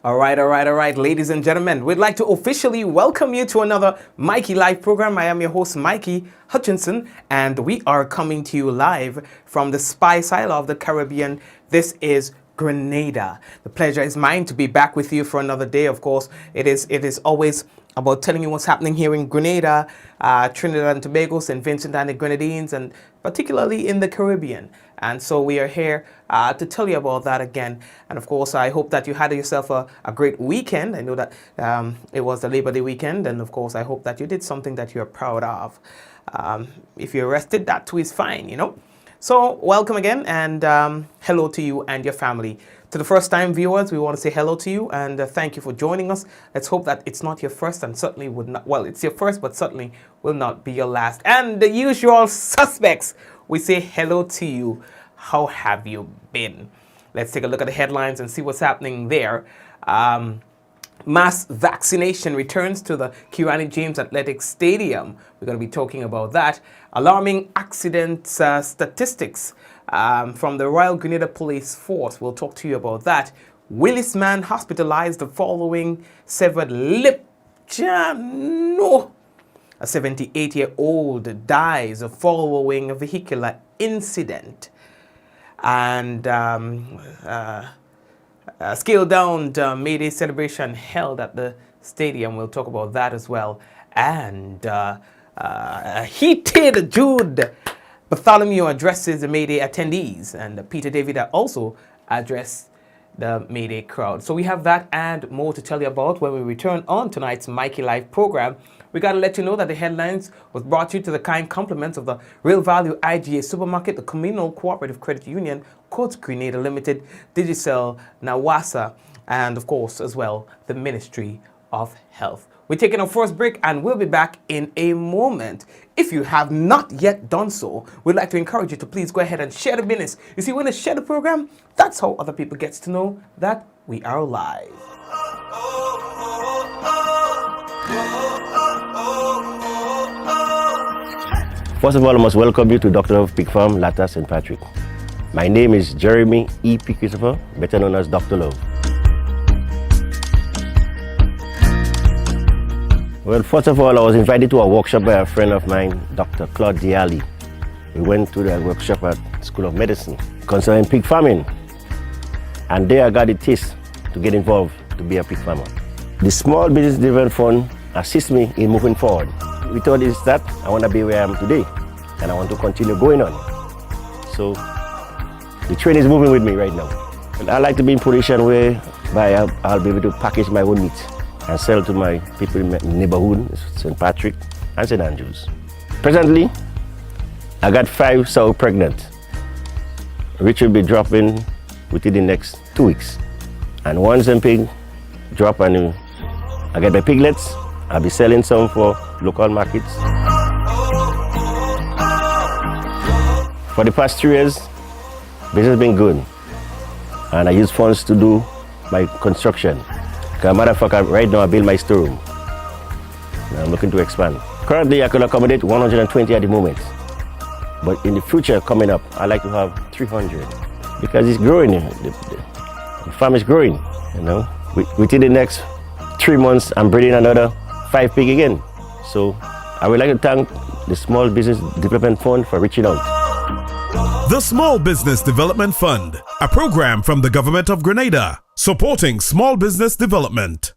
All right, ladies and gentlemen, we'd like to officially welcome you to another Mikey Live program. I am your host, Mikey Hutchinson, and we are coming to you live from the Spice Isle of the Caribbean. This is Grenada. The pleasure is mine to be back with you for another day. Of course, it is always about telling you what's happening here in Grenada, Trinidad and Tobago, St. Vincent and the Grenadines, and particularly in the Caribbean. And so we are here to tell you about that again. And of course, I hope that you had yourself a great weekend. I know that it was the Labor Day weekend. And of course, I hope that you did something that you're proud of. If you're rested, that too is fine, you know. So welcome again, and hello to you and your family. To the first-time viewers, we want to say hello to you and thank you for joining us. Let's hope that it's not your first and certainly would not, well, it's your first, but certainly will not be your last. And the usual suspects, we say hello to you. How have you been? Let's take a look at the headlines and see what's happening there. Mass vaccination returns to the Kirani James Athletic Stadium. We're going to be talking about that. Alarming accident statistics from the Royal Grenada Police Force. We'll talk to you about that. Willis Man Hospitalized following severed lip. No. A 78-year-old dies following a vehicular incident. And scaled down May Day celebration held at the stadium. We'll talk about that as well. And heated Jude Bartholomew addresses the May Day attendees. And Peter David also addressed the May Day crowd. So we have that and more to tell you about when we return on tonight's Mikey Live program. We got to let you know that the headlines was brought to you to the kind compliments of the Real Value IGA Supermarket, the Communal Cooperative Credit Union, Courts Grenada Limited, Digicel, Nawasa, and of course as well the Ministry of Health. We're taking our first break and we'll be back in a moment. If you have not yet done so, we'd like to encourage you to please go ahead and share the business. You see, when you share the program, that's how other people get to know that we are live. First of all, I must welcome you to Dr. of Pig Farm, Latta, St. Patrick. My name is Jeremy E. P. Christopher, better known as Dr. Love. Well, first of all, I was invited to a workshop by a friend of mine, Dr. Claude Diali. We went to the workshop at School of Medicine concerning pig farming. And there I got the taste to get involved to be a pig farmer. The Small Business Development Fund assists me in moving forward. We thought is that I want to be where I am today, and I want to continue going on. So the train is moving with me right now. And I like to be in a position whereby I'll be able to package my own meat and sell to my people in my neighborhood, St. Patrick and St. Andrews. Presently, I got 5 sow pregnant, which will be dropping within the next 2 weeks. And once them pig drop and I get my piglets, I'll be selling some for local markets. For the past 3 years, business has been good. And I use funds to do my construction. As a matter of fact, right now I build my storeroom. And I'm looking to expand. Currently, I can accommodate 120 at the moment. But in the future coming up, I like to have 300. Because it's growing. The farm is growing, you know. Within the next 3 months, I'm breeding another 5 pig again. So I would like to thank the Small Business Development Fund for reaching out. The Small Business Development Fund, a program from the Government of Grenada, supporting small business development.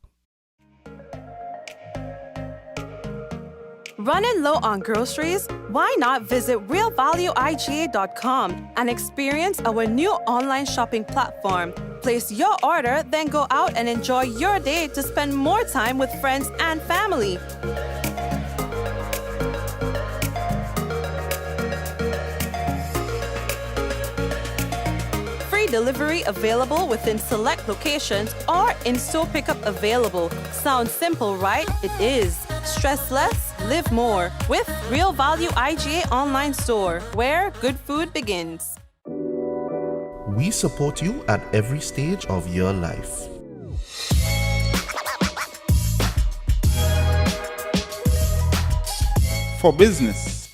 Running low on groceries? Why not visit realvalueiga.com and experience our new online shopping platform? Place your order, then go out and enjoy your day to spend more time with friends and family. Free delivery available within select locations or in-store pickup available. Sounds simple, right? It is. Stress less, live more with Real Value IGA online store, where good food begins. We support you at every stage of your life. For business,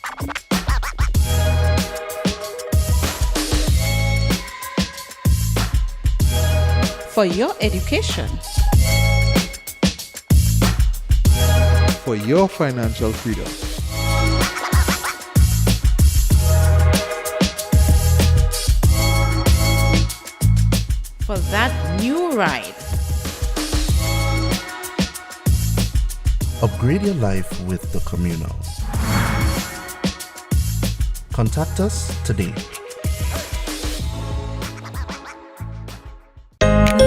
for your education, for your financial freedom. For that new ride. Upgrade your life with the Communal. Contact us today.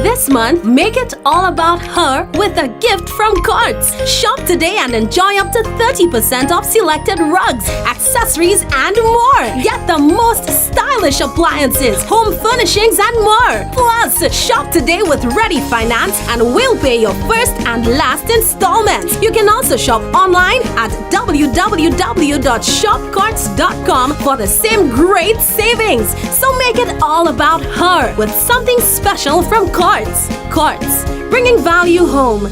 This month, make it all about her with a gift from Courts. Shop today and enjoy up to 30% off selected rugs, accessories, and more. Get the most stylish appliances, home furnishings, and more. Plus, shop today with Ready Finance and we'll pay your first and last installments. You can also shop online at www.shopcourts.com for the same great savings. So make it all about her with something special from Courts. Courts, bringing value home.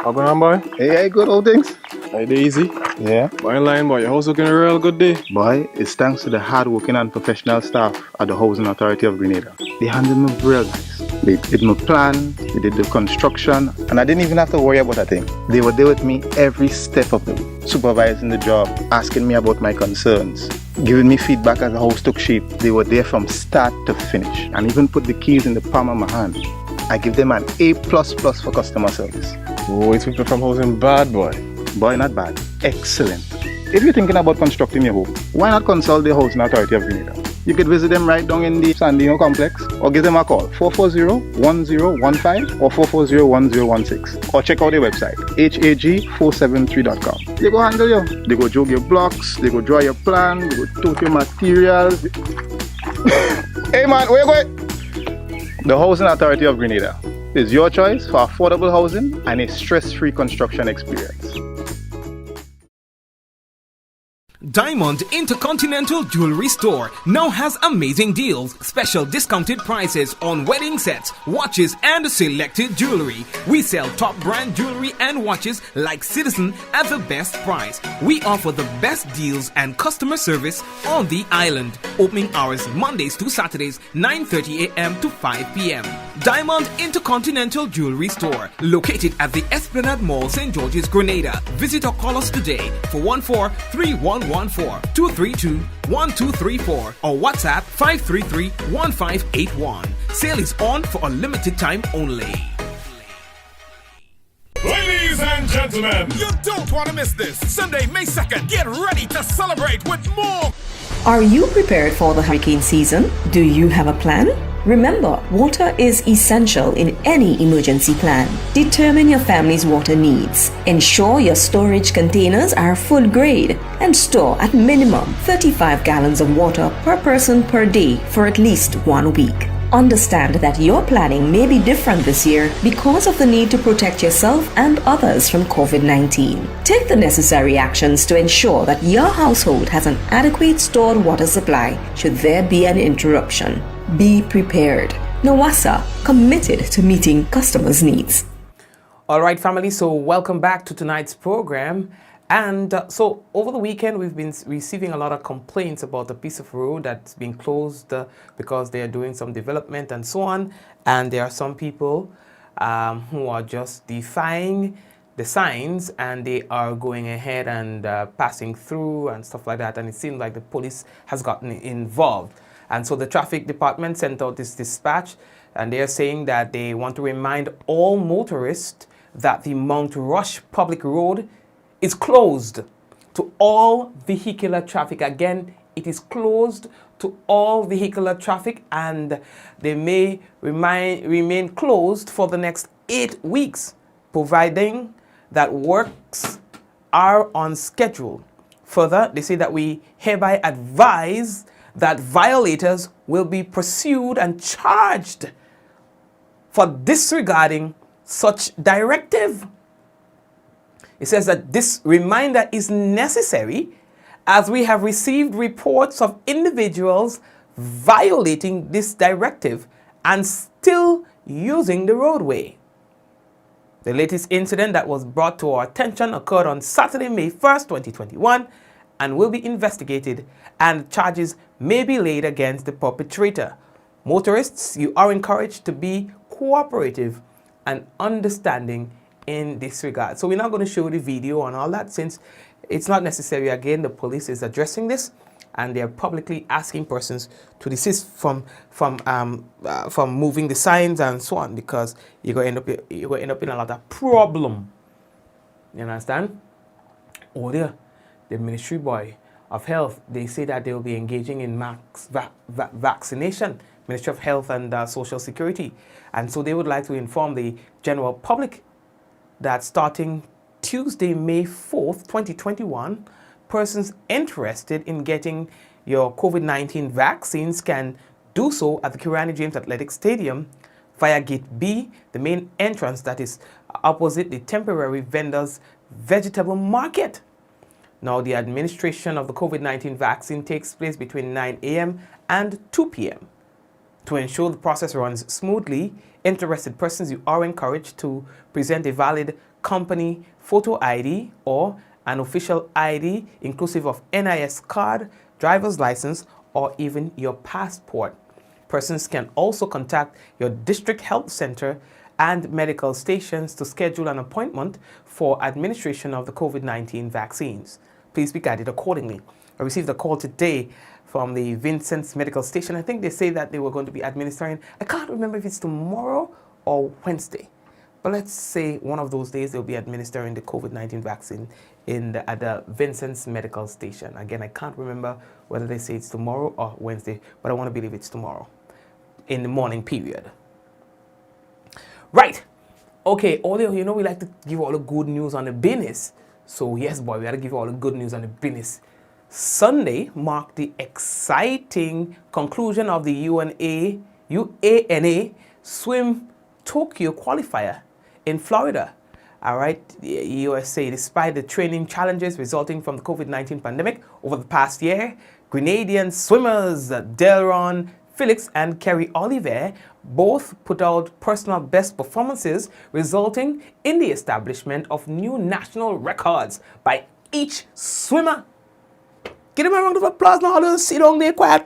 How going on, boy? Hey, good old things. Hey, they easy? Yeah. Boy, in line, boy. Your house looking a real good day. Boy, it's thanks to the hard-working and professional staff at the Housing Authority of Grenada. They handled me real nice. They did my plan, they did the construction, and I didn't even have to worry about a thing. They were there with me every step of the way, supervising the job, asking me about my concerns, giving me feedback as the house took shape. They were there from start to finish, and even put the keys in the palm of my hand. I give them an A++ for customer service. Oh, it's people from housing bad, boy. Boy, not bad. Excellent. If you're thinking about constructing your home, why not consult the Housing Authority of Grenada? You could visit them right down in the Sandino complex or give them a call 440-1015 or 440-1016 or check out their website hag473.com. They go handle you. They go jog your blocks, they go draw your plan, they go tote your materials. Hey man, where you going? The Housing Authority of Grenada is your choice for affordable housing and a stress-free construction experience. Diamond Intercontinental Jewelry Store now has amazing deals, special discounted prices on wedding sets, watches, and selected jewelry. We sell top brand jewelry and watches like Citizen at the best price. We offer the best deals and customer service on the island. Opening hours Mondays to Saturdays, 9:30 a.m. to 5 p.m. Diamond Intercontinental Jewelry Store, located at the Esplanade Mall, St. George's, Grenada. Visit or call us today for 14-3114-232-1234 or WhatsApp 533-1581. Sale is on for a limited time only. Ladies and gentlemen, you don't want to miss this. Sunday, May 2nd, get ready to celebrate with more. Are you prepared for the hurricane season? Do you have a plan? Remember, water is essential in any emergency plan. Determine your family's water needs. Ensure your storage containers are food grade and store at minimum 35 gallons of water per person per day for at least 1 week. Understand that your planning may be different this year because of the need to protect yourself and others from COVID-19. Take the necessary actions to ensure that your household has an adequate stored water supply should there be an interruption. Be prepared. NOWASA, committed to meeting customers' needs. All right, family, so welcome back to tonight's program. And so over the weekend, we've been receiving a lot of complaints about the piece of road that's been closed because they are doing some development and so on. And there are some people who are just defying the signs and they are going ahead and passing through and stuff like that. And it seems like the police has gotten involved. And so the traffic department sent out this dispatch and they are saying that they want to remind all motorists that the Mount Rush Public Road is closed to all vehicular traffic. Again, it is closed to all vehicular traffic and they may remain closed for the next 8 weeks, providing that works are on schedule. Further, they say that we hereby advise that violators will be pursued and charged for disregarding such directive. It says that this reminder is necessary as we have received reports of individuals violating this directive and still using the roadway. The latest incident that was brought to our attention occurred on Saturday, May 1st, 2021 and will be investigated and charges may be laid against the perpetrator. Motorists, you are encouraged to be cooperative and understanding in this regard. So we're not going to show the video and all that, since it's not necessary. Again, the police is addressing this, and they're publicly asking persons to desist from moving the signs and so on, because you're going to end up in a lot of problem. You understand? Oh, there, the Ministry boy of Health, they say that they will be engaging in vaccination, Ministry of Health and Social Security. And so they would like to inform the general public that starting Tuesday, May 4th, 2021, persons interested in getting your COVID-19 vaccines can do so at the Kirani James Athletic Stadium via Gate B, the main entrance that is opposite the temporary vendors' vegetable market. Now, the administration of the COVID-19 vaccine takes place between 9 a.m. and 2 p.m. To ensure the process runs smoothly, interested persons, you are encouraged to present a valid company photo ID or an official ID inclusive of NIS card, driver's license, or even your passport. Persons can also contact your district health center and medical stations to schedule an appointment for administration of the COVID-19 vaccines. Please be guided accordingly. I received a call today from the Vincent's Medical Station. I think they say that they were going to be administering, I can't remember if it's tomorrow or Wednesday, but let's say one of those days they'll be administering the COVID-19 vaccine at the Vincent's Medical Station. Again, I can't remember whether they say it's tomorrow or Wednesday, but I want to believe it's tomorrow in the morning period. Right. Okay, Olio, you know we like to give all the good news on the business. So yes, boy, we got to give all the good news on the business. Sunday marked the exciting conclusion of the UANA Swim Tokyo qualifier in Florida. All right, the USA, despite the training challenges resulting from the COVID-19 pandemic over the past year, Grenadian swimmers Delron Felix and Kerry Oliver both put out personal best performances, resulting in the establishment of new national records by each swimmer. Give them a round of applause now. Don't sit down there quiet.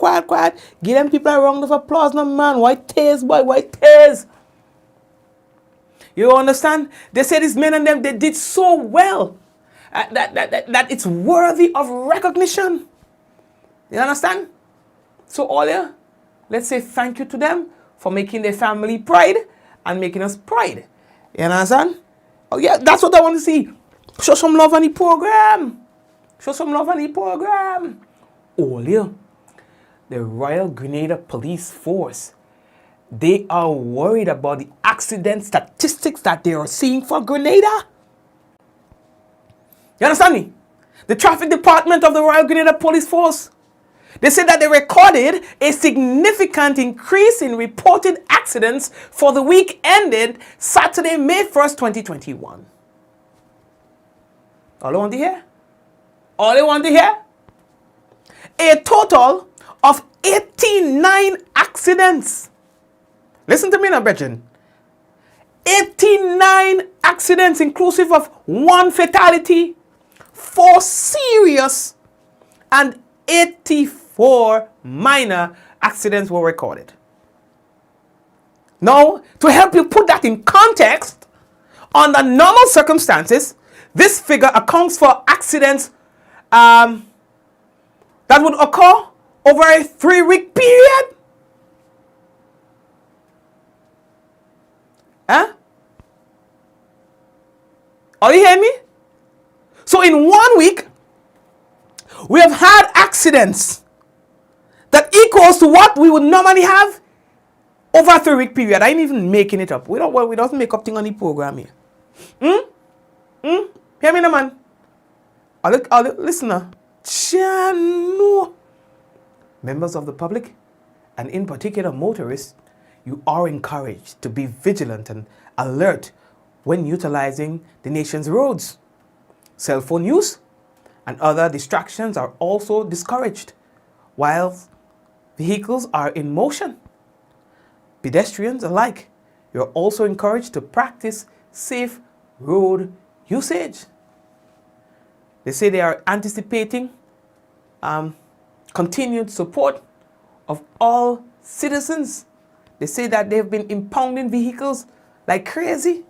Give them people a round of applause now, man. White tears, boy, white tears. You understand? They say these men and them, they did so well that it's worthy of recognition. You understand? So all here, let's say thank you to them for making their family pride and making us pride. You understand? Oh yeah, that's what I want to see. Show some love on the program. Show some love on the program. Oh yeah, the Royal Grenada Police Force, they are worried about the accident statistics that they are seeing for Grenada. You understand me? The traffic department of the Royal Grenada Police Force, they said that they recorded a significant increase in reported accidents for the week ended Saturday, May 1st, 2021. All I want to hear? All I want to hear? A total of 89 accidents. Listen to me now, brethren. 89 accidents inclusive of 1 fatality, 4 serious, and 84 minor accidents were recorded. Now, to help you put that in context, under normal circumstances, this figure accounts for accidents that would occur over a 3-week period. Huh? Are you hearing me? So in 1 week, we have had accidents that equals to what we would normally have over a 3-week period. I ain't even making it up. We don't make up thing on the program here. Hear me now, man. Listen now. Chano. Members of the public, and in particular motorists, you are encouraged to be vigilant and alert when utilizing the nation's roads. Cell phone use and other distractions are also discouraged while vehicles are in motion. Pedestrians alike, you're also encouraged to practice safe road usage. They say they are anticipating continued support of all citizens. They say that they've been impounding vehicles like crazy.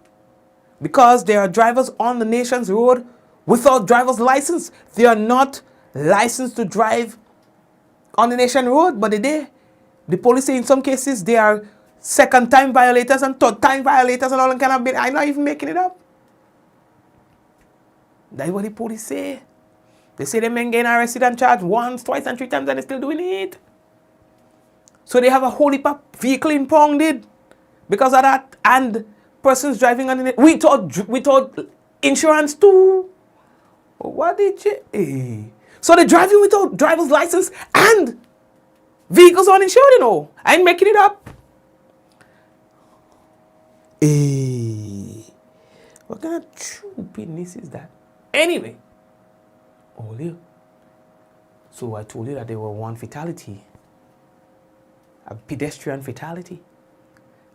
because there are drivers on the nation's road without driver's license. They are not licensed to drive on the nation road, but the police say in some cases they are second-time violators and third-time violators and all that kind of bit. I'm not even making it up. That's what the police say. They say the men getting arrested and charged once, twice, and 3 times, and they're still doing it. So they have a whole heap of vehicle impounded because of that, and persons driving on the we thought insurance too. What did you? So they're driving without driver's license and vehicles uninsured, you know. I ain't making it up. What kind of stupidness is that? Anyway, so I told you that there were one fatality, a pedestrian fatality,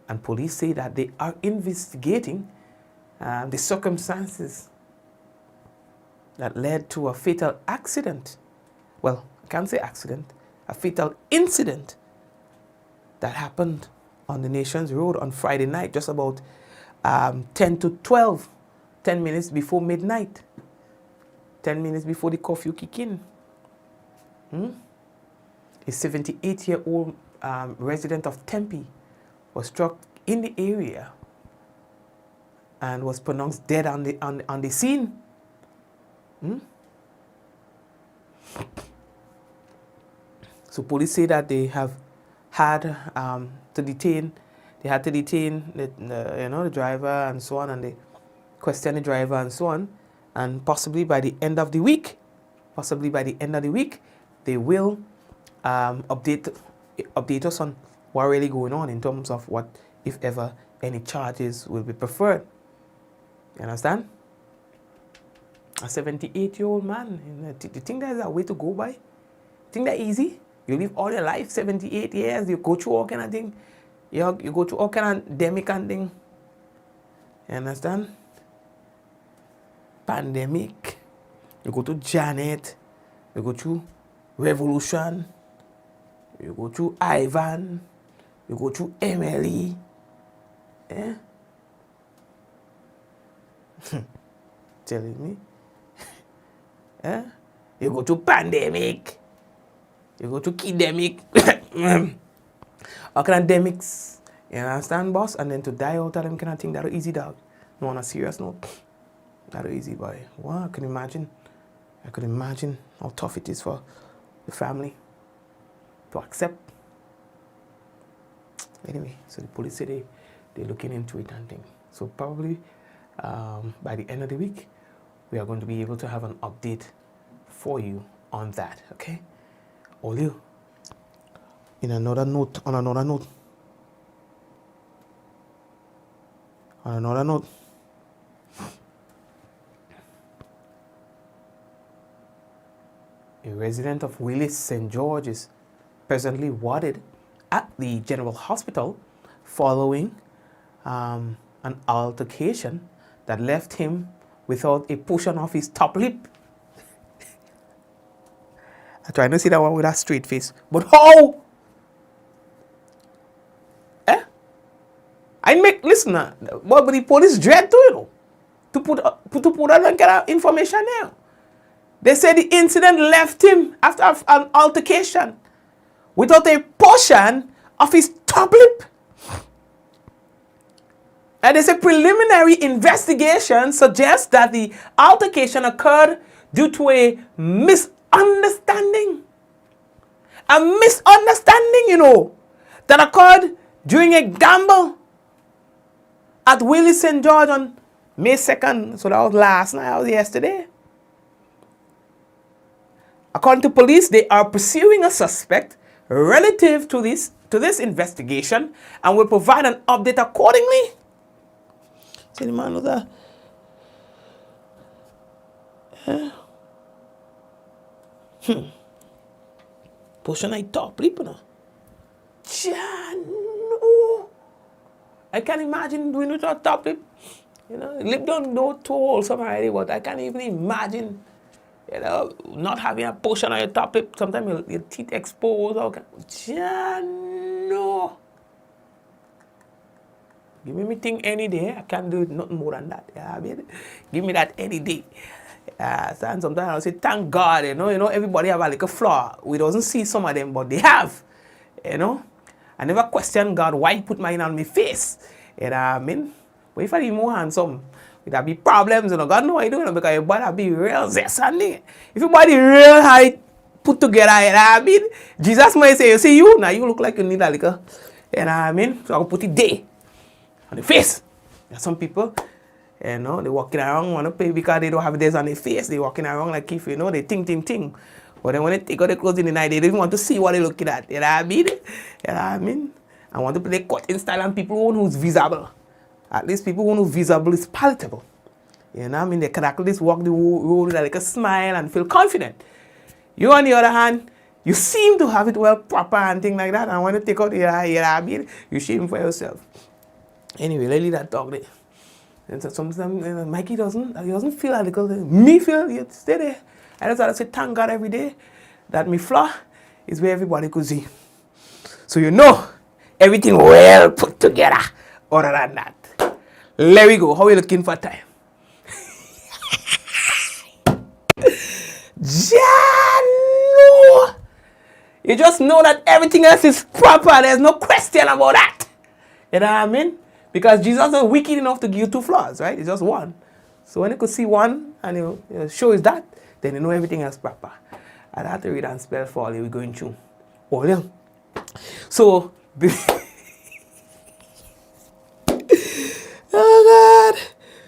and police say that they are investigating the circumstances that led to a fatal accident. Well, I can't say accident, a fatal incident that happened on the nation's road on Friday night, just about 10 to 12, 10 minutes before midnight, 10 minutes before the curfew kick in. A 78-year-old resident of Tempe was struck in the area and was pronounced dead on the scene. So police say that they have had to detain the driver and so on, and they question the driver and so on, and possibly by the end of the week, they will update us on what really going on in terms of what, if ever, any charges will be preferred. You understand? A 78-year-old man. Do you think there's a way to go by? Think that easy? You live all your life, 78 years, you go through all kind of thing. You go through all kind of pandemic and thing. You understand? Pandemic. You go to Janet. You go through Revolution. You go through Ivan. You go through Emily. Eh? Telling me? Eh? You go to pandemic. You go to kidemic. Academics. You understand, boss? And then to die out of them kind of thing, that's easy, dog. No, on a serious note. That's easy, boy. Wow, I can imagine how tough it is for the family to accept. Anyway, so the police say they're looking into it and things. So probably by the end of the week, we are going to be able to have an update for you on that, okay? Olio, on another note, a resident of Willis St. George is presently warded at the General Hospital following an altercation that left him without a portion of his top lip. I try to see that one with a straight face. But how? Eh? Listen, but the police dread too, you know, to put that kind of information there. They say the incident left him after an altercation without a portion of his top lip. And they say preliminary investigation suggests that the altercation occurred due to a misunderstanding. A misunderstanding, you know, that occurred during a gamble at Willis St. George on May 2nd. So that was last night, that was yesterday. According to police, they are pursuing a suspect relative to this investigation and will provide an update accordingly. See the man with that? Portion I top lip, you know. No. I can't imagine doing it on top lip. You know, lip don't know too wholesome already, but I can't even imagine, you know, not having a portion on your top lip. Sometimes your teeth exposed. No. Give me thing any day. I can't do nothing more than that. Yeah, I mean, give me that any day. And sometimes I'll say, thank God, you know, everybody have a little flaw. We doesn't see some of them, but they have. You know? I never question God why he put mine on my face. You know what I mean? But if I be more handsome, there'll be problems, you know. God know what you do, you know, because your body be real zest and if your body real high put together, you know what I mean? Jesus might say, you see you, now you look like you need a little, you know what I mean? So I'll put it there on the face. There's some people, you know, they walking around want to pay because they don't have this on their face. They walking around like if, you know, they think. But then when they take out their clothes in the night, they didn't want to see what they're looking at. You know what I mean? You know what I mean? I want to play cutting style and people who's visible. At least people who's visible is palatable. You know what I mean? They can at least walk the road with like a smile and feel confident. You, on the other hand, you seem to have it well proper and things like that. And when you take out your eye, you know what I mean? You shame for yourself. Anyway, let me that talk there. And so sometimes Mikey doesn't feel a little thing. Me feel, you stay there. I just have to say thank God every day that my flaw is where everybody could see. So you know, everything well put together. Other than that. There we go. How are you looking for time? Jano! You just know that everything else is proper. There's no question about that. You know what I mean? Because Jesus is wicked enough to give you 2 flaws, right? It's just one. So when you could see one and you show is that, then you know everything else proper. I had to read and spell for all we're going through. Oh, yeah. So, oh God.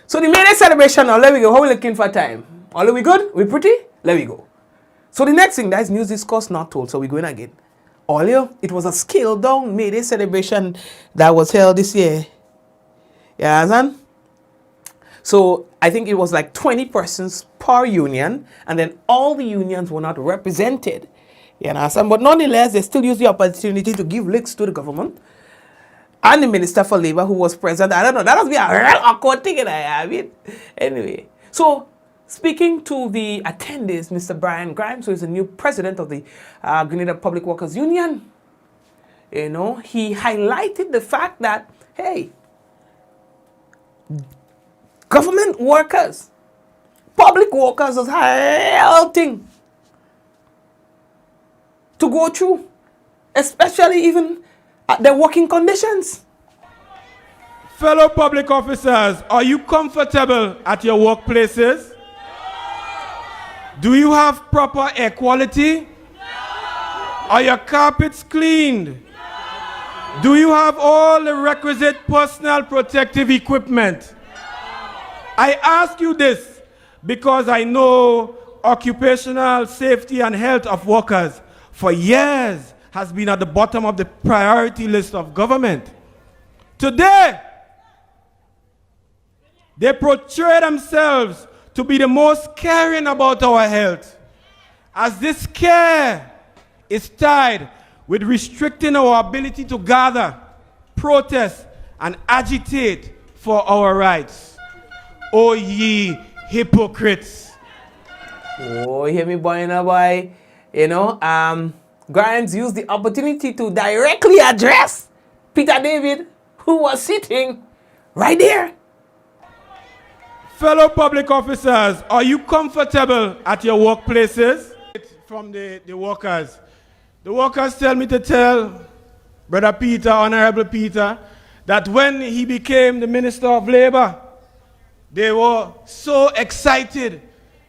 So the May Day celebration now, let we go. How we looking for time? All are we good? We pretty? Let we go. So the next thing, that is news discussed not told. So we're going again. Earlier, it was a scaled down May Day celebration that was held this year. You understand? So I think it was like 20 persons per union, and then all the unions were not represented. You understand? But nonetheless, they still use the opportunity to give licks to the government. And the Minister for Labor who was present. I don't know, that must be a real awkward thing. I mean, anyway. So, speaking to the attendees, Mr. Brian Grimes, who is the new president of the Grenada Public Workers Union, you know, he highlighted the fact that, hey, government workers, public workers is a real thing to go through, especially even at their working conditions. Fellow public officers, are you comfortable at your workplaces? Do you have proper air quality? Are your carpets cleaned? Do you have all the requisite personal protective equipment? I ask you this because I know occupational safety and health of workers for years has been at the bottom of the priority list of government. Today, they portray themselves to be the most caring about our health, as this care is tied with restricting our ability to gather, protest, and agitate for our rights. O ye hypocrites. Oh, hear me, boy, and boy. You know, Grimes used the opportunity to directly address Peter David, who was sitting right there. Fellow public officers, are you comfortable at your workplaces? From the workers. The workers tell me to tell Brother Peter, Honorable Peter, that when he became the Minister of Labor, they were so excited.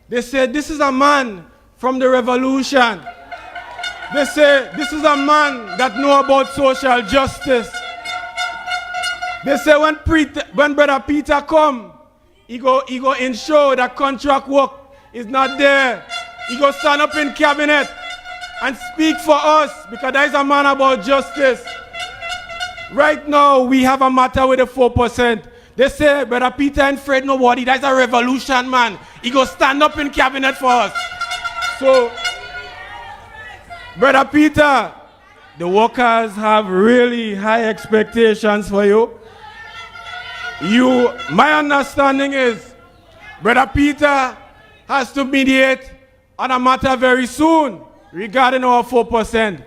They said, this is a man from the revolution. They say, this is a man that knows about social justice. They say when Brother Peter come, he go ensure that contract work is not there. He go stand up in cabinet and speak for us, because there is a man about justice. Right now, we have a matter with the 4%. They say, Brother Peter ain't afraid nobody. That's a revolution, man. He go stand up in cabinet for us. So, Brother Peter, the workers have really high expectations for you. My understanding is, Brother Peter has to mediate on a matter very soon regarding our 4%.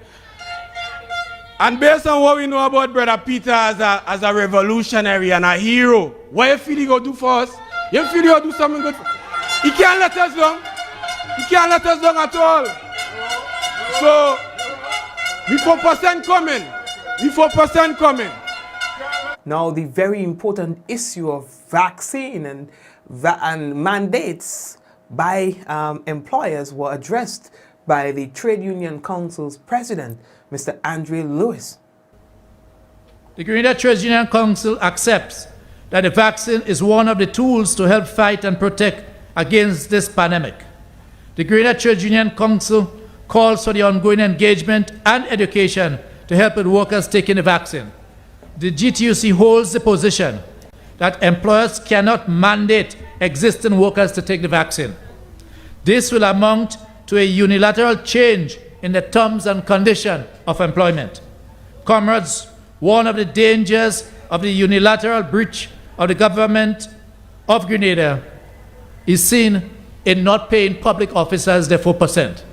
And based on what we know about Brother Peter as a revolutionary and a hero, what you feel he go do for us? You feel he go do something good for us? He can't let us down. He can't let us down at all. So, we 4% coming. We 4% coming. Now, the very important issue of vaccine and mandates by employers were addressed by the Trade Union Council's president, Mr. Andre Lewis. The Grenada Trade Union Council accepts that the vaccine is one of the tools to help fight and protect against this pandemic. The Grenada Trade Union Council calls for the ongoing engagement and education to help with workers taking the vaccine. The GTUC holds the position that employers cannot mandate existing workers to take the vaccine. This will amount to a unilateral change in the terms and conditions of employment. Comrades, one of the dangers of the unilateral breach of the government of Grenada is seen in not paying public officers the 4%.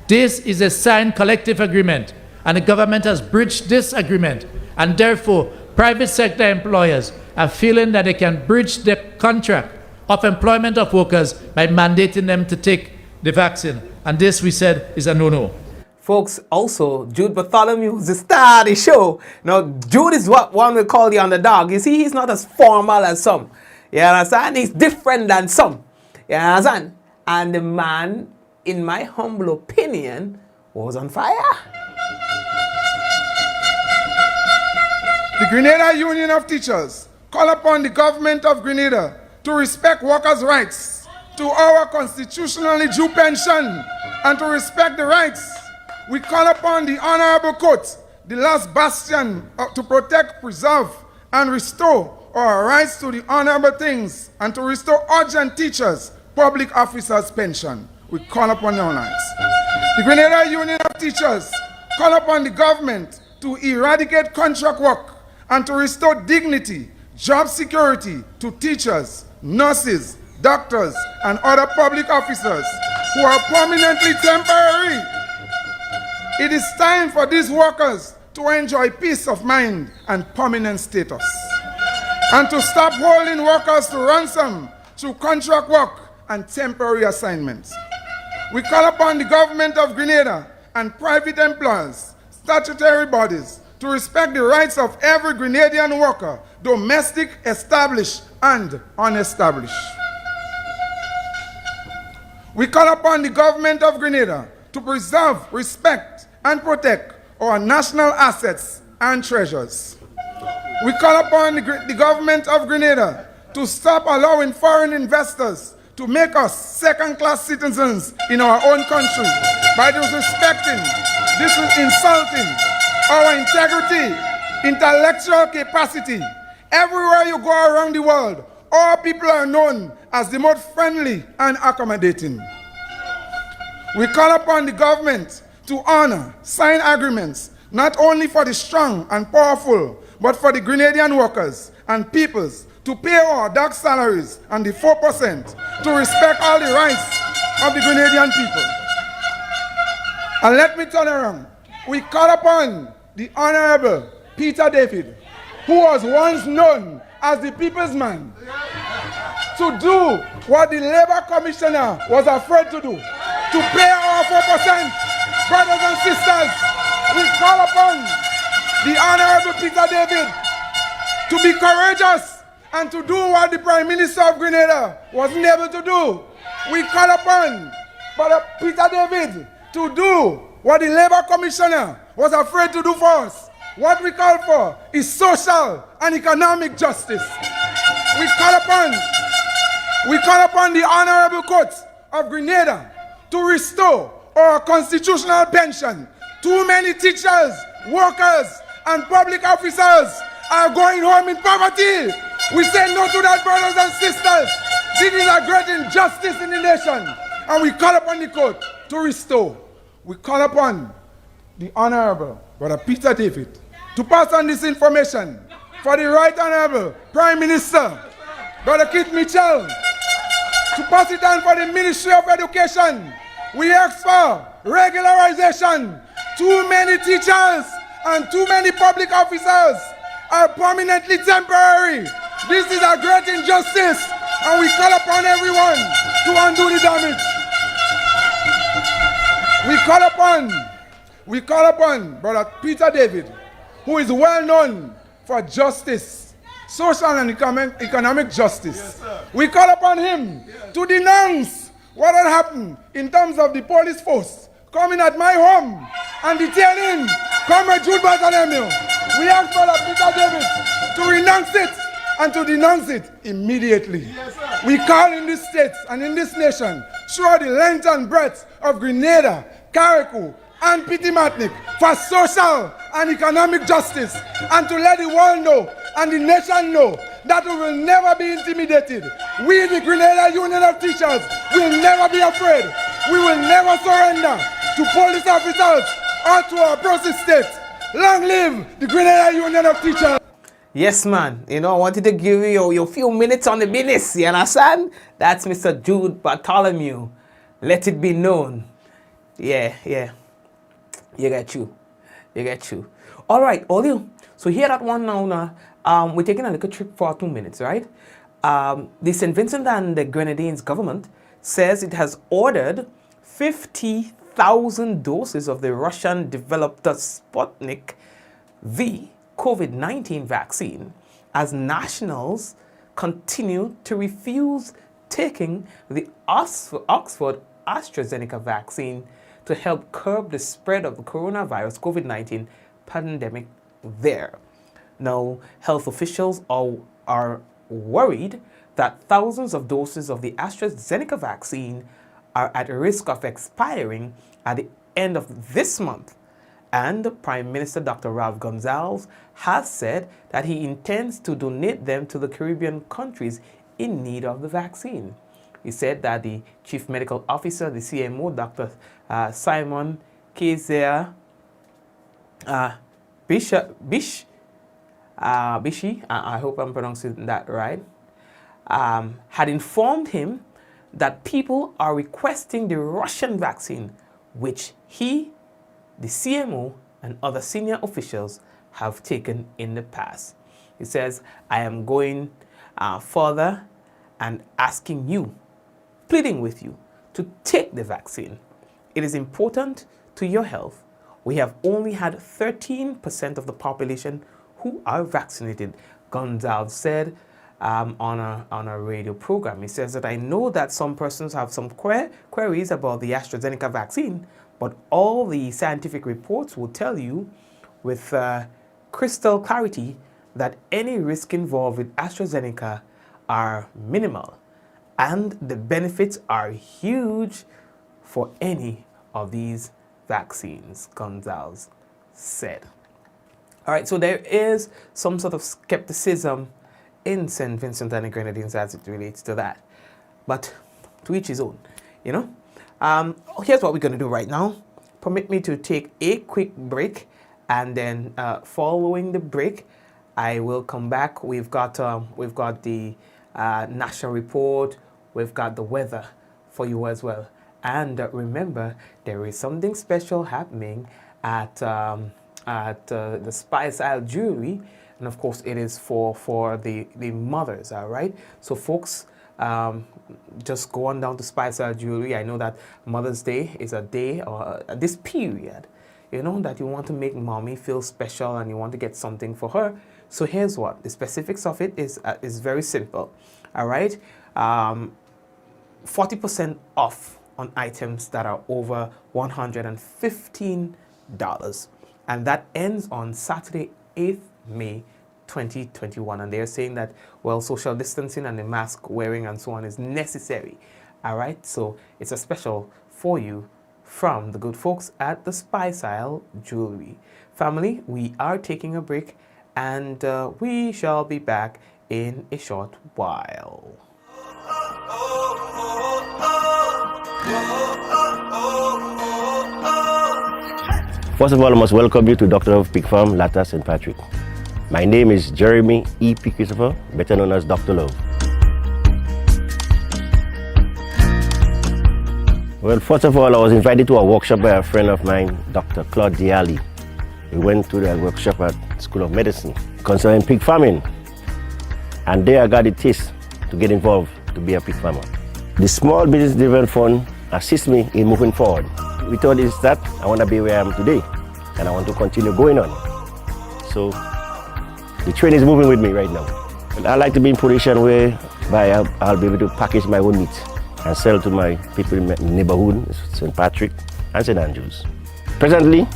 This is a signed collective agreement, and the government has breached this agreement, and therefore private sector employers are feeling that they can breach the contract of employment of workers by mandating them to take the vaccine. And this, we said, is a no-no. Folks, also, Jude Bartholomew is the star of the show. Now, Jude is what one would call the underdog. You see, he's not as formal as some. You understand? He's different than some. You understand? And the man, in my humble opinion, was on fire. The Grenada Union of Teachers call upon the government of Grenada to respect workers' rights to our constitutionally due pension and to respect the rights. We call upon the Honorable Court, the last bastion to protect, preserve, and restore our rights to the honorable things and to restore urgent teachers, public officers' pension. We call upon your rights. The Grenada Union of Teachers call upon the government to eradicate contract work and to restore dignity, job security to teachers, nurses, doctors, and other public officers who are permanently temporary. It is time for these workers to enjoy peace of mind and permanent status, and to stop holding workers to ransom through contract work and temporary assignments. We call upon the government of Grenada and private employers, statutory bodies, to respect the rights of every Grenadian worker, domestic, established, and unestablished. We call upon the government of Grenada to preserve, respect, and protect our national assets and treasures. We call upon the government of Grenada to stop allowing foreign investors to make us second-class citizens in our own country by disrespecting, insulting our integrity, intellectual capacity. Everywhere you go around the world, all people are known as the most friendly and accommodating. We call upon the government to honor, sign agreements, not only for the strong and powerful, but for the Grenadian workers and peoples, to pay our dark salaries and the 4%, to respect all the rights of the Grenadian people. And let me turn around. We call upon the Honorable Peter David, who was once known as the people's man, to do what the Labour Commissioner was afraid to do, to pay our 4%. Brothers and sisters, we call upon the Honorable Peter David to be courageous and to do what the Prime Minister of Grenada wasn't able to do. We call upon Brother Peter David to do what the Labour Commissioner was afraid to do for us. What we call for is social and economic justice. We call upon the Honorable Court of Grenada to restore our constitutional pension. Too many teachers, workers, and public officers are going home in poverty. We say no to that, brothers and sisters. This is a great injustice in the nation, and we call upon the court to restore. We call upon the Honorable Brother Peter David to pass on this information for the Right Honorable Prime Minister Brother Keith Mitchell, to pass it on for the Ministry of Education. We ask for regularization. Too many teachers and too many public officers are permanently temporary. This is a great injustice, and we call upon everyone to undo the damage. We call upon Brother Peter David, who is well known for justice, social and economic justice. Yes, we call upon him to denounce what had happened in terms of the police force coming at my home and detaining Comrade Jude. We ask Brother Peter David to renounce it and to denounce it immediately. Yes, we call in this state and in this nation throughout the length and breadth of Grenada, Carriacou, and Pitimatnik for social and economic justice, and to let the world know and the nation know that we will never be intimidated. We, the Grenada Union of Teachers, will never be afraid. We will never surrender to police officers or to our oppressive state. Long live the Grenada Union of Teachers. Yes, man. You know, I wanted to give you your few minutes on the business. You understand? That's Mr. Jude Bartholomew. Let it be known. Yeah. You get you. All right, Olio. So here that one now. We're taking a little trip for 2 minutes, right? The St. Vincent and the Grenadines government says it has ordered 50,000 doses of the Russian-developed Sputnik V COVID-19 vaccine as nationals continue to refuse taking the Oxford AstraZeneca vaccine to help curb the spread of the coronavirus COVID-19 pandemic there. Now, health officials are worried that thousands of doses of the AstraZeneca vaccine are at risk of expiring at the end of this month. And Prime Minister Dr. Ralph Gonsalves has said that he intends to donate them to the Caribbean countries in need of the vaccine. He said that the Chief Medical Officer, the CMO, Dr. Simon Kaiser Bishi, I hope I'm pronouncing that right, had informed him that people are requesting the Russian vaccine, which he, the CMO, and other senior officials have taken in the past. He says, I am going further and asking you, pleading with you, to take the vaccine. It is important to your health. We have only had 13% of the population who are vaccinated, Gonsalves said on a radio program. He says that I know that some persons have some queries about the AstraZeneca vaccine, but all the scientific reports will tell you with crystal clarity that any risk involved with AstraZeneca are minimal, and the benefits are huge for any of these vaccines, Gonsalves said. All right, so there is some sort of skepticism in St. Vincent and the Grenadines as it relates to that. But to each his own, you know. Here's what we're going to do right now. Permit me to take a quick break, and then following the break, I will come back. We've got the national report. We've got the weather for you as well. And remember, there is something special happening at the Spice Isle Jewelry, and of course it is for the mothers, all right? So folks, just go on down to Spice Isle Jewelry. I know that Mother's Day is a day, or this period, you know, that you want to make mommy feel special and you want to get something for her. So here's what, the specifics of it is very simple, all right? 40% off on items that are over $115. And that ends on Saturday, 8th May 2021. And they're saying that, well, social distancing and the mask wearing and so on is necessary. All right, so it's a special for you from the good folks at the Spice Isle Jewelry. Family, we are taking a break, and we shall be back in a short while. First of all, I must welcome you to Dr. of Pig Farm, Latta, St. Patrick. My name is Jeremy E. P. Christopher, better known as Dr. Love. Well, first of all, I was invited to a workshop by a friend of mine, Dr. Claude Diali. we went to the workshop at School of Medicine concerning pig farming. And there I got the taste to get involved to be a pig farmer. The Small Business Development Fund assists me in moving forward. With all this that, I want to be where I am today, and I want to continue going on. So the train is moving with me right now. And I like to be in a position where I'll be able to package my own meat and sell to my people in my neighborhood, St. Patrick and St. Andrews. Presently,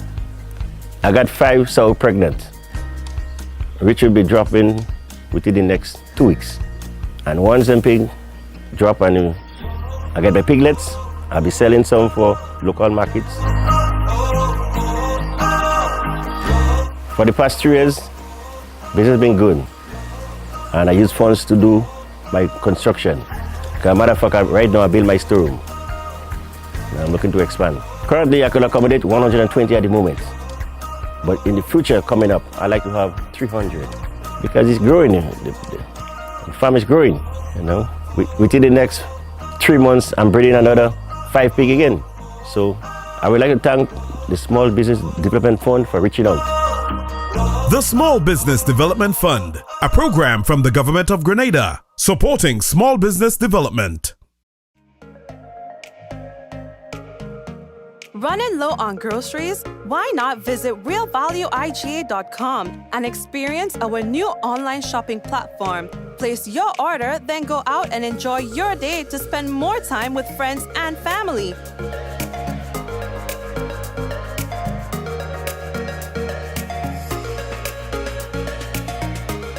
I got 5 sow pregnant, which will be dropping within the next 2 weeks. And once them pig drop and I get my piglets, I'll be selling some for local markets. For the past 3 years, business has been good. And I use funds to do my construction. As a matter of fact, right now I build my storeroom. And I'm looking to expand. Currently, I could accommodate 120 at the moment. But in the future coming up, I like to have 300 because it's growing. The farm is growing, you know. Within the next 3 months, I'm breeding another 5 pig again. So I would like to thank the Small Business Development Fund for reaching out. The Small Business Development Fund, a program from the Government of Grenada, supporting small business development. Running low on groceries? Why not visit realvalueiga.com and experience our new online shopping platform? Place your order, then go out and enjoy your day to spend more time with friends and family.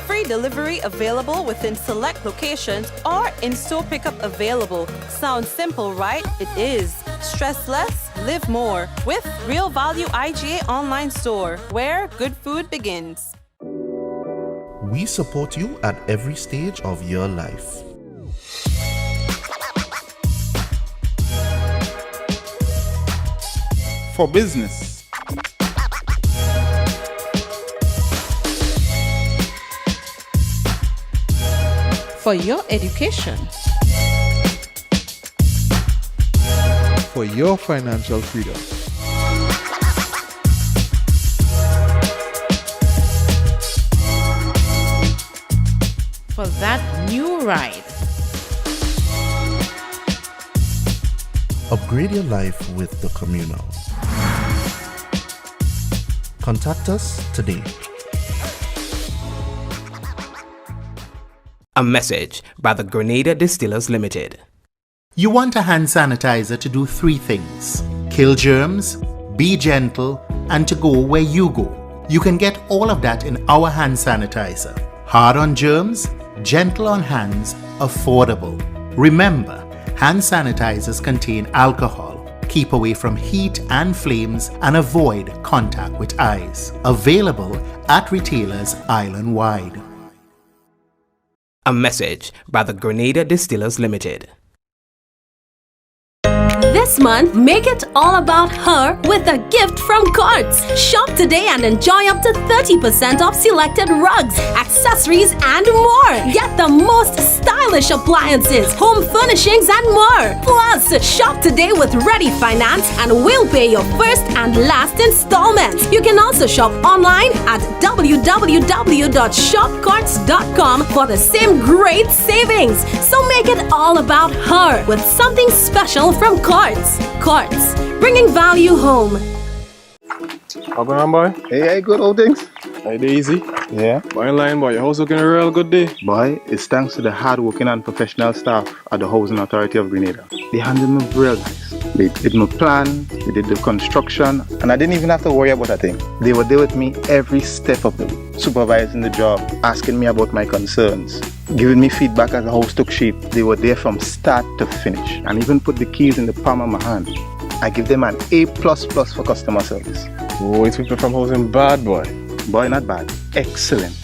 Free delivery available within select locations or in-store pickup available. Sounds simple, right? It is. Stress less, live more with Real Value IGA online store, where good food begins. We support you at every stage of your life. For business. For your education. For your financial freedom. For that new ride. Upgrade your life with the Communal. Contact us today. A message by the Grenada Distillers Limited. You want a hand sanitizer to do 3 things: kill germs, be gentle, and to go where you go. You can get all of that in our hand sanitizer. Hard on germs, gentle on hands, affordable. Remember, hand sanitizers contain alcohol. Keep away from heat and flames and avoid contact with eyes. Available at retailers island-wide. A message by the Grenada Distillers Limited. This month, make it all about her with a gift from Courts. Shop today and enjoy up to 30% off selected rugs, accessories, and more. Get the most stylish appliances, home furnishings, and more. Plus, shop today with Ready Finance and we'll pay your first and last installment. You can also shop online at www.shopcourts.com for the same great savings. So make it all about her with something special from Courts. Courts, bringing value home. How going on, boy? Hey, good old things. Hey, they easy? Yeah. Boy, in line, boy. Your house looking a real good day. Boy, it's thanks to the hard-working and professional staff at the Housing Authority of Grenada. They handled me real nice. They did my plan, they did the construction, and I didn't even have to worry about a thing. They were there with me every step of the way, supervising the job, asking me about my concerns, giving me feedback as the house took shape. They were there from start to finish, and even put the keys in the palm of my hand. I give them an A++ for customer service. Oh, it's people from housing bad, boy. Boy, not bad. Excellent.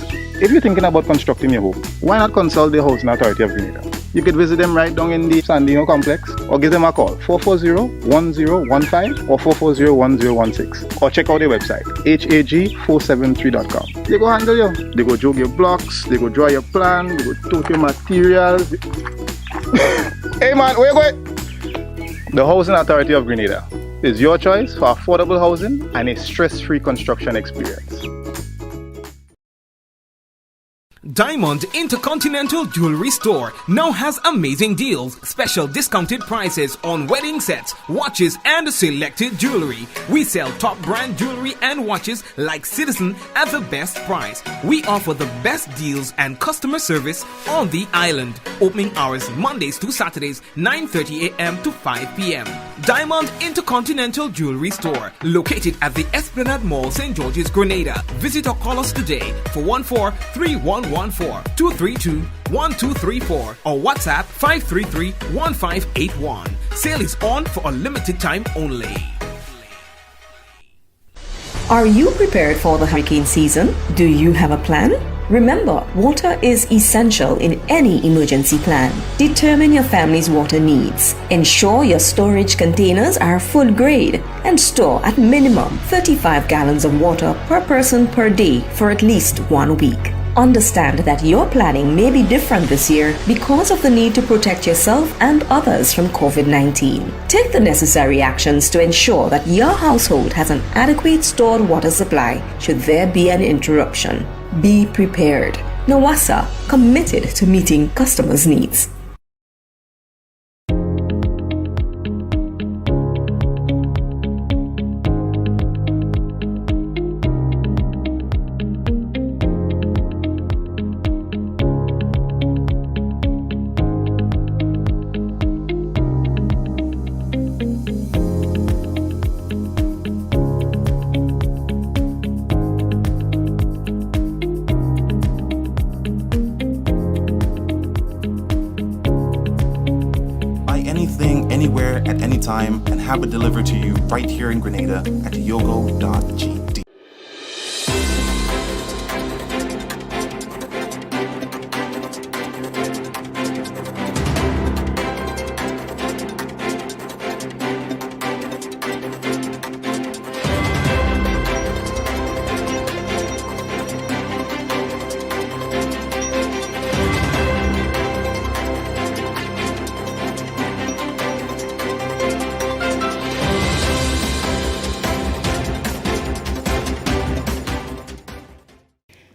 If you're thinking about constructing your home, why not consult the Housing Authority of Grenada? You could visit them right down in the Sandino complex or give them a call 440-1015 or 440-1016 or check out their website hag473.com. They go handle you. They go jog your blocks, they go draw your plan, they go tote your materials. Hey man, where you going? The Housing Authority of Grenada. It's your choice for affordable housing and a stress-free construction experience. Diamond Intercontinental Jewelry Store now has amazing deals, special discounted prices on wedding sets, watches and selected jewelry. We sell top brand jewelry and watches like Citizen at the best price. We offer the best deals and customer service on the island. Opening hours Mondays to Saturdays 9:30 a.m. to 5 p.m. Diamond Intercontinental Jewelry Store, located at the Esplanade Mall, St. George's, Grenada. Visit or call us today for 14-3114-232-1234 or WhatsApp 533-1581. Sale is on for a limited time only. Are you prepared for the hurricane season? Do you have a plan? Remember, water is essential in any emergency plan. Determine your family's water needs. Ensure your storage containers are food grade and store at minimum 35 gallons of water per person per day for at least 1 week. Understand that your planning may be different this year because of the need to protect yourself and others from COVID-19. Take the necessary actions to ensure that your household has an adequate stored water supply should there be an interruption. Be prepared. Nawasa, committed to meeting customers' needs. Anywhere at any time and have it delivered to you right here in Grenada at yogo.gd.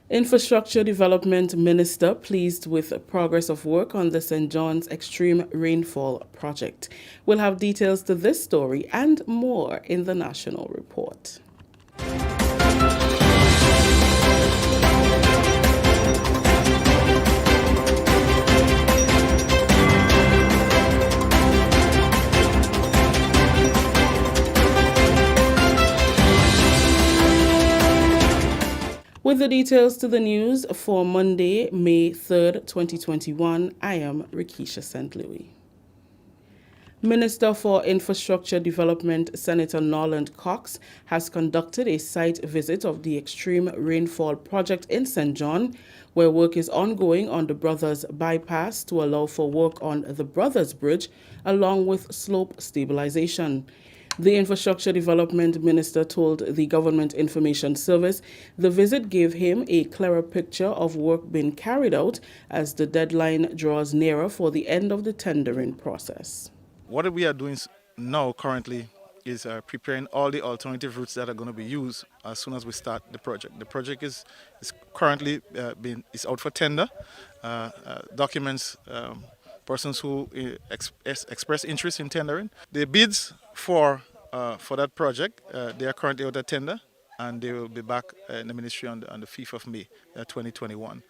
Infrastructure Development Minister pleased with the progress of work on the St. John's Extreme Rainfall Project. We'll have details to this story and more in the National Report. With the details to the news for Monday, May 3rd, 2021, I am Rikisha St. Louis. Minister for Infrastructure Development, Senator Norland Cox, has conducted a site visit of the Extreme Rainfall Project in St. John, where work is ongoing on the Brothers Bypass to allow for work on the Brothers Bridge, along with slope stabilization. The Infrastructure Development Minister told the Government Information Service the visit gave him a clearer picture of work being carried out as the deadline draws nearer for the end of the tendering process. What we are doing now currently is preparing all the alternative routes that are going to be used as soon as we start the project. The project is currently is out for tender. Documents persons who express interest in tendering. The bids for that project, they are currently out of tender, and they will be back in the ministry on the 5th of May 2021.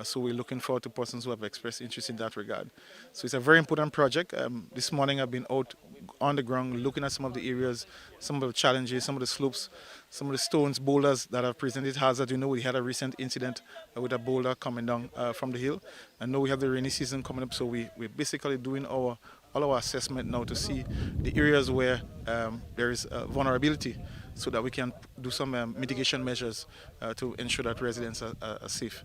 So we're looking forward to persons who have expressed interest in that regard. So it's a very important project. This morning I've been out on the ground looking at some of the areas, some of the challenges, some of the slopes, some of the stones, boulders that have presented hazard. You know, we had a recent incident with a boulder coming down from the hill. And now we have the rainy season coming up, so we're basically doing all our assessment now to see the areas where there is vulnerability, so that we can do some mitigation measures to ensure that residents are safe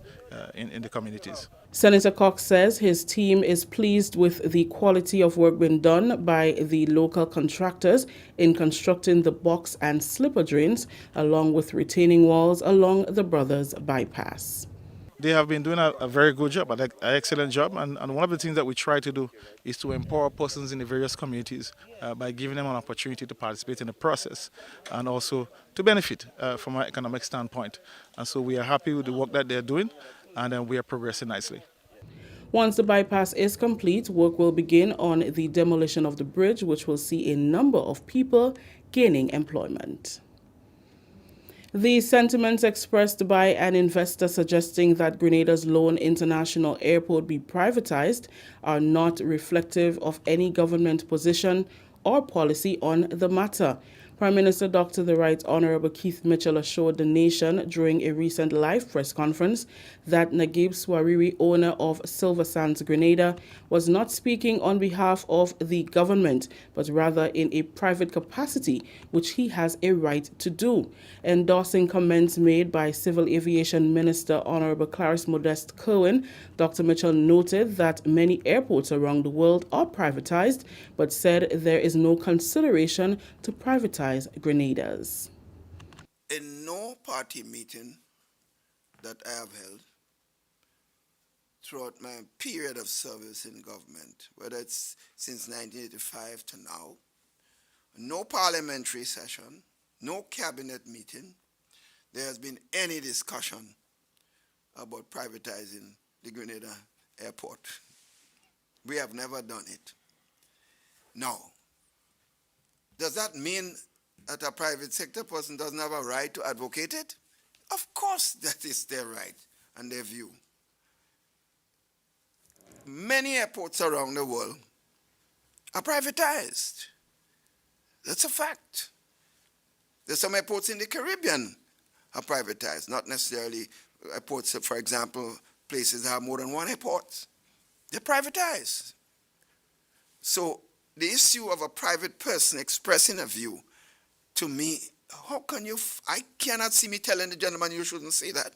in the communities. Senator Cox says his team is pleased with the quality of work being done by the local contractors in constructing the box and slipper drains, along with retaining walls along the Brothers Bypass. They have been doing a very good job, an excellent job, and one of the things that we try to do is to empower persons in the various communities by giving them an opportunity to participate in the process and also to benefit from an economic standpoint. And so we are happy with the work that they're doing, and we are progressing nicely. Once the bypass is complete, work will begin on the demolition of the bridge, which will see a number of people gaining employment. The sentiments expressed by an investor suggesting that Grenada's Lone International Airport be privatized are not reflective of any government position or policy on the matter. Prime Minister Dr. The Right Honourable Keith Mitchell assured the nation during a recent live press conference that Naguib Swariri, owner of Silver Sands Grenada, was not speaking on behalf of the government, but rather in a private capacity, which he has a right to do. Endorsing comments made by Civil Aviation Minister Honourable Clarice Modeste Kerwin, Dr. Mitchell noted that many airports around the world are privatized, but said there is no consideration to privatize Grenada's. In no party meeting that I have held throughout my period of service in government, whether it's since 1985 to now, no parliamentary session, no cabinet meeting, there has been any discussion about privatizing the Grenada airport. We have never done it. Now, does that mean that a private sector person doesn't have a right to advocate it? Of course that is their right and their view. Many airports around the world are privatized. That's a fact. There's some airports in the Caribbean are privatized, not necessarily airports, for example, places that have more than one airport. They're privatized. So the issue of a private person expressing a view, to me, how can you, I cannot see me telling the gentleman you shouldn't say that,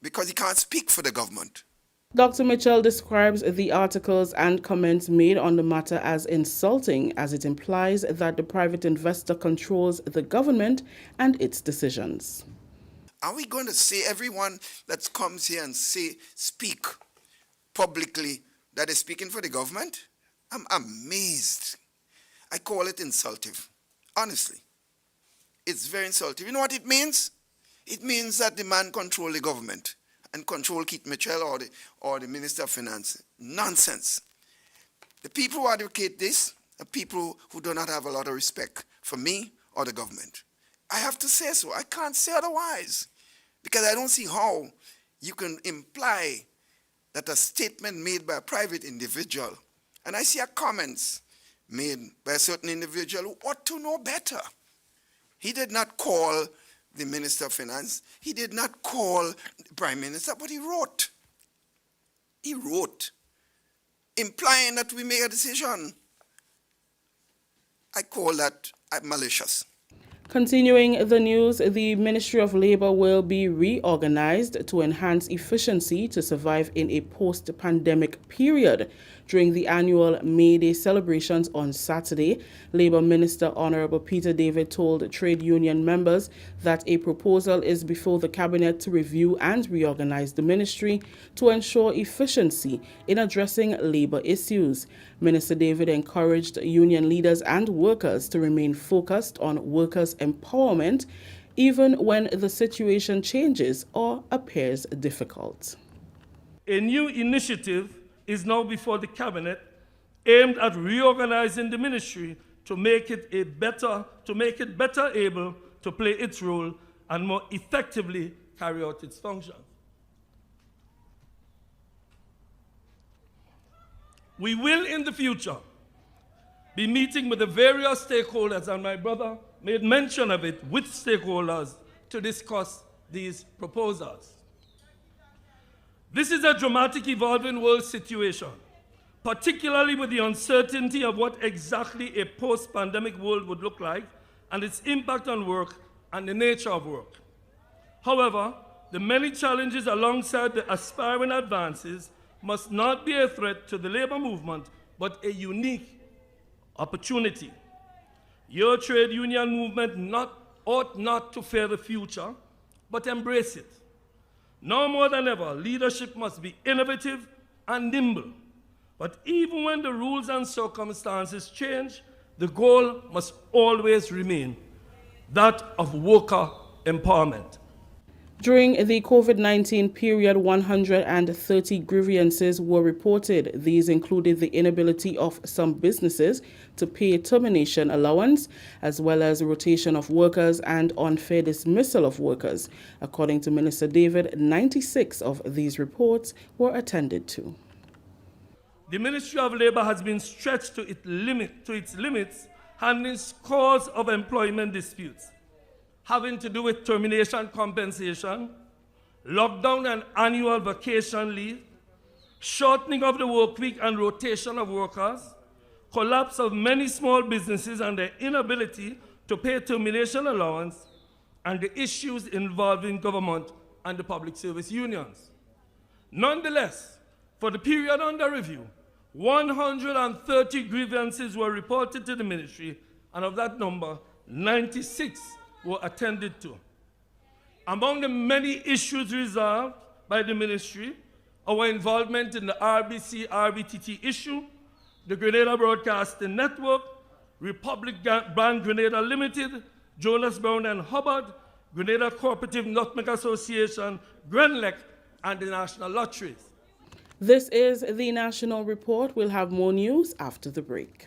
because he can't speak for the government. Dr. Mitchell describes the articles and comments made on the matter as insulting, as it implies that the private investor controls the government and its decisions. Are we going to say everyone that comes here and speak publicly that is speaking for the government? I'm amazed. I call it insultive. Honestly, it's very insultive. You know what it means? It means that the man control the government and control Keith Mitchell or the Minister of Finance. Nonsense. The people who advocate this are people who do not have a lot of respect for me or the government. I have to say so. I can't say otherwise, because I don't see how you can imply that a statement made by a private individual, and I see a comments made by a certain individual who ought to know better. He did not call the Minister of Finance. He did not call the Prime Minister, but he wrote. He wrote, implying that we make a decision. I call that malicious. Continuing the news, the Ministry of Labour will be reorganized to enhance efficiency to survive in a post-pandemic period. During the annual May Day celebrations on Saturday, Labour Minister Honourable Peter David told trade union members that a proposal is before the Cabinet to review and reorganize the ministry to ensure efficiency in addressing labour issues. Minister David encouraged union leaders and workers to remain focused on workers' empowerment even when the situation changes or appears difficult. A new initiative is now before the Cabinet aimed at reorganizing the ministry to make it better able to play its role and more effectively carry out its functions. We will in the future be meeting with the various stakeholders, and my brother made mention of it, with stakeholders to discuss these proposals. This is a dramatic evolving world situation, particularly with the uncertainty of what exactly a post-pandemic world would look like and its impact on work and the nature of work. However, the many challenges alongside the aspiring advances must not be a threat to the labor movement, but a unique opportunity. Your trade union movement ought not to fear the future, but embrace it. Now more than ever, leadership must be innovative and nimble. But even when the rules and circumstances change, the goal must always remain that of worker empowerment. During the COVID-19 period, 130 grievances were reported. These included the inability of some businesses to pay termination allowance, as well as rotation of workers and unfair dismissal of workers. According to Minister David, 96 of these reports were attended to. The Ministry of Labour has been stretched to its limits, handling scores of employment disputes having to do with termination compensation, lockdown and annual vacation leave, shortening of the work week and rotation of workers, collapse of many small businesses and their inability to pay termination allowance, and the issues involving government and the public service unions. Nonetheless, for the period under review, 130 grievances were reported to the ministry, and of that number, 96 were attended to. Among the many issues resolved by the ministry, our involvement in the RBC-RBTT issue, the Grenada Broadcasting Network, Republic Brand Grenada Limited, Jonas Brown and Hubbard, Grenada Cooperative Nutmeg Association, Grenlec, and the National Lotteries. This is the National Report. We'll have more news after the break.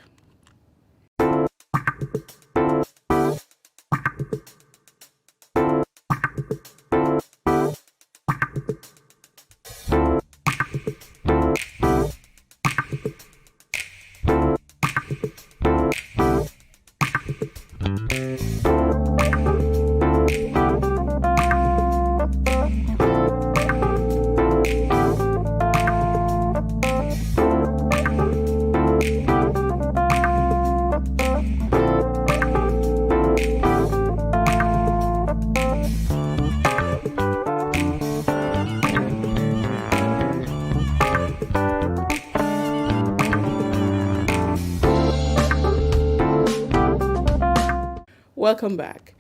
Welcome back.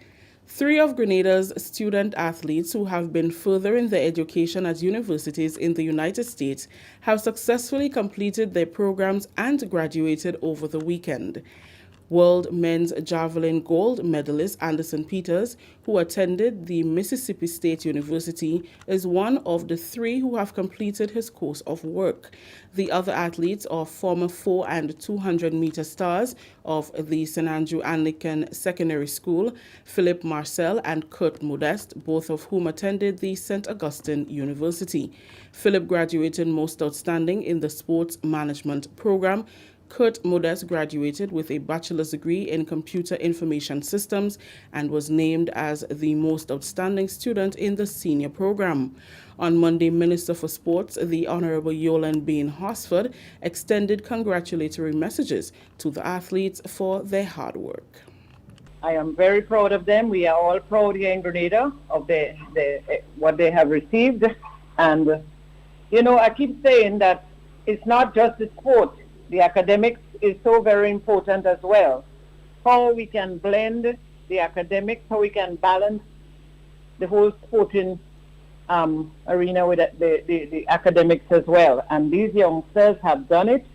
3 of Grenada's student athletes who have been furthering their education at universities in the United States have successfully completed their programs and graduated over the weekend. World men's javelin gold medalist Anderson Peters, who attended the Mississippi State University, is one of the 3 who have completed his course of work. The other athletes are former 400 and 200-meter stars of the St. Andrew Anglican Secondary School, Philip Marcel and Kurt Modeste, both of whom attended the St. Augustine University. Philip graduated most outstanding in the sports management program. Kurt Modeste graduated with a bachelor's degree in computer information systems and was named as the most outstanding student in the senior program. On Monday, Minister for Sports, the Honorable Willis Man Hospitalized, extended congratulatory messages to the athletes for their hard work. I am very proud of them. We are all proud here in Grenada of what they have received. And, you know, I keep saying that it's not just the sport. The academics is so very important as well. How we can blend the academics, how we can balance the whole sporting arena with the academics as well. And these youngsters have done it.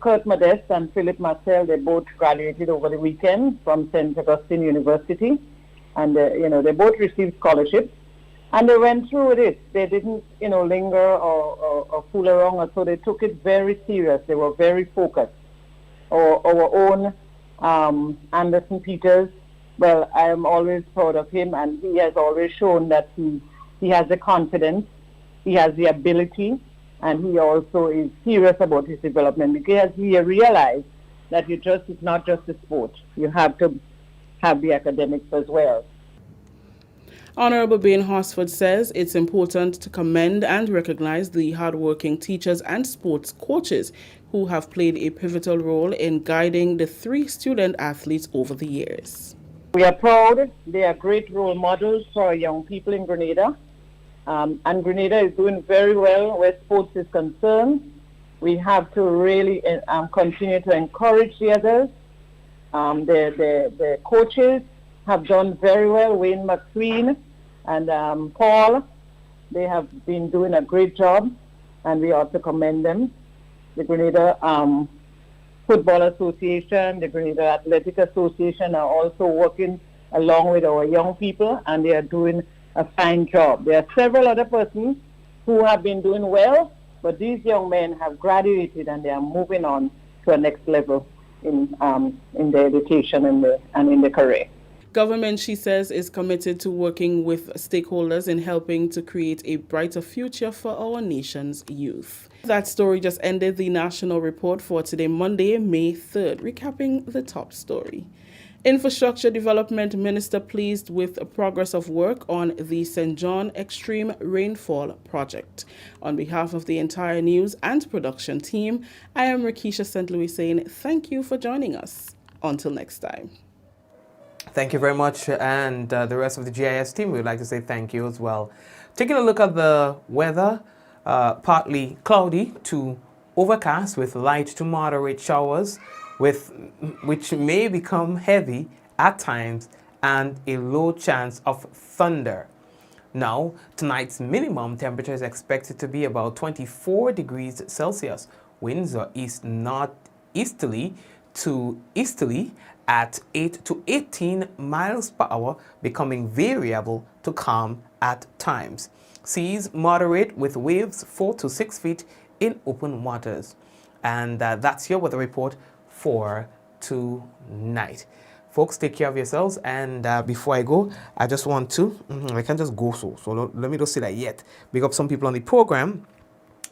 Kurt Modeste and Philip Marcel, they both graduated over the weekend from St. Augustine University. And, you know, they both received scholarships. And they went through with it. They didn't, you know, linger or fool around, and so they took it very serious. They were very focused. Our own Anderson Peters, well, I am always proud of him, and he has always shown that he has the confidence, he has the ability, and he also is serious about his development because he realized that it's not just a sport. You have to have the academics as well. Honorable Ben Horsford says it's important to commend and recognize the hardworking teachers and sports coaches who have played a pivotal role in guiding the 3 student athletes over the years. We are proud. They are great role models for young people in Grenada. And Grenada is doing very well where sports is concerned. We have to really continue to encourage the others. The coaches have done very well. Wayne McQueen and Paul. They have been doing a great job, and we also commend them. The Grenada Football Association, the Grenada Athletic Association are also working along with our young people, and they are doing a fine job. There are several other persons who have been doing well, but these young men have graduated and they are moving on to a next level in their education and in their career. Government, she says, is committed to working with stakeholders in helping to create a brighter future for our nation's youth. That story just ended the national report for today, Monday, May 3rd, recapping the top story. Infrastructure Development Minister pleased with the progress of work on the St. John Extreme Rainfall Project. On behalf of the entire news and production team, I am Rakisha St. Louis saying thank you for joining us. Until next time. Thank you very much, and the rest of the GIS team, we would like to say thank you as well. Taking a look at the weather, partly cloudy to overcast with light to moderate showers, which may become heavy at times, and a low chance of thunder. Now, tonight's minimum temperature is expected to be about 24 degrees Celsius. Winds are east-northeasterly to easterly at 8 to 18 miles per hour, becoming variable to calm at times. Seas moderate with waves 4 to 6 feet in open waters. And that's your weather report for tonight. Folks, take care of yourselves. And before I go, I just want to, I can't just go so let me not say that yet. Big up some people on the program.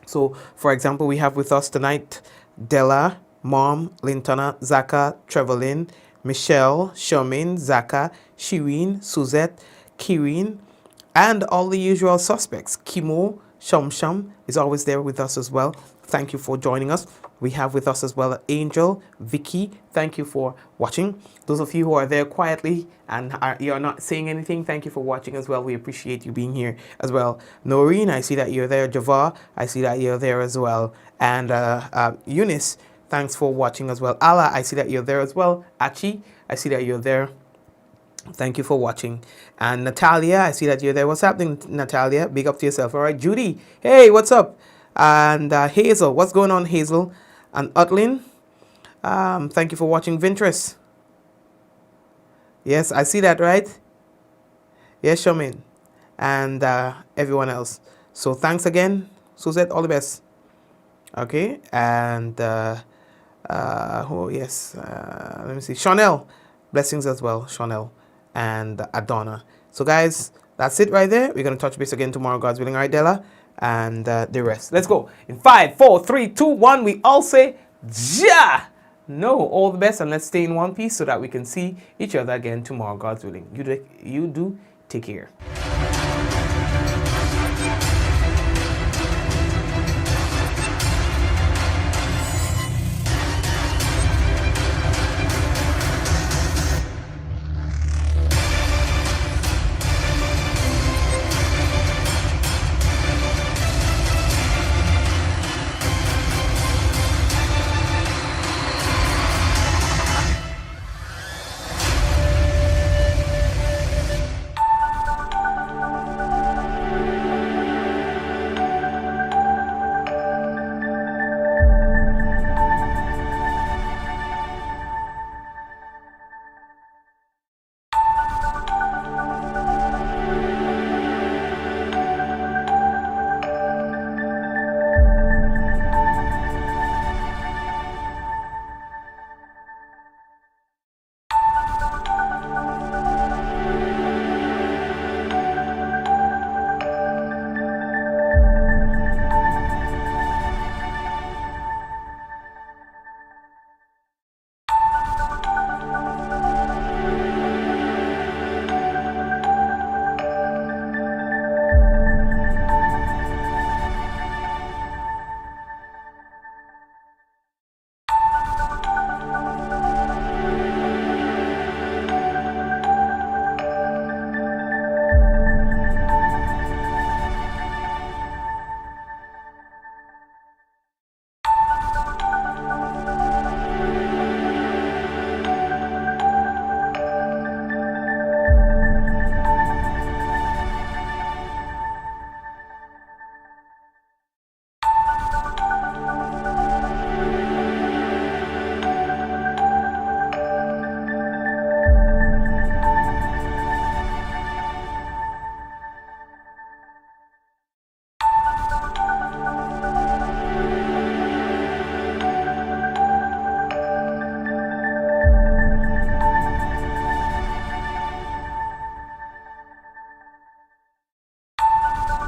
So, for example, we have with us tonight Della, Mom, Lintana, Zaka, Trevelyn, Michelle, Charmaine, Zaka, Shireen, Suzette, Kirin, and all the usual suspects. Kimo, Sham is always there with us as well. Thank you for joining us. We have with us as well Angel, Vicky. Thank you for watching. Those of you who are there quietly and you're not saying anything, thank you for watching as well. We appreciate you being here as well. Noreen, I see that you're there. Javar, I see that you're there as well. And Eunice, thanks for watching as well. Ala, I see that you're there as well. Achi, I see that you're there. Thank you for watching. And Natalia, I see that you're there. What's happening, Natalia? Big up to yourself. All right, Judy, hey, what's up? And Hazel, what's going on, Hazel? And Utlin, thank you for watching. Vintress, yes, I see that, right? Yes, Shamin, and everyone else. So thanks again, Suzette, all the best. Okay, and oh yes, let me see, Chanel, blessings as well, Chanel and Adonna. So guys, that's it right there. We're gonna touch base again tomorrow, God's willing. All right, Della, and the rest. Let's go in 5, 4, 3, 2, 1. We all say ja. No, all the best, and let's stay in one piece so that we can see each other again tomorrow, God's willing. You do take care.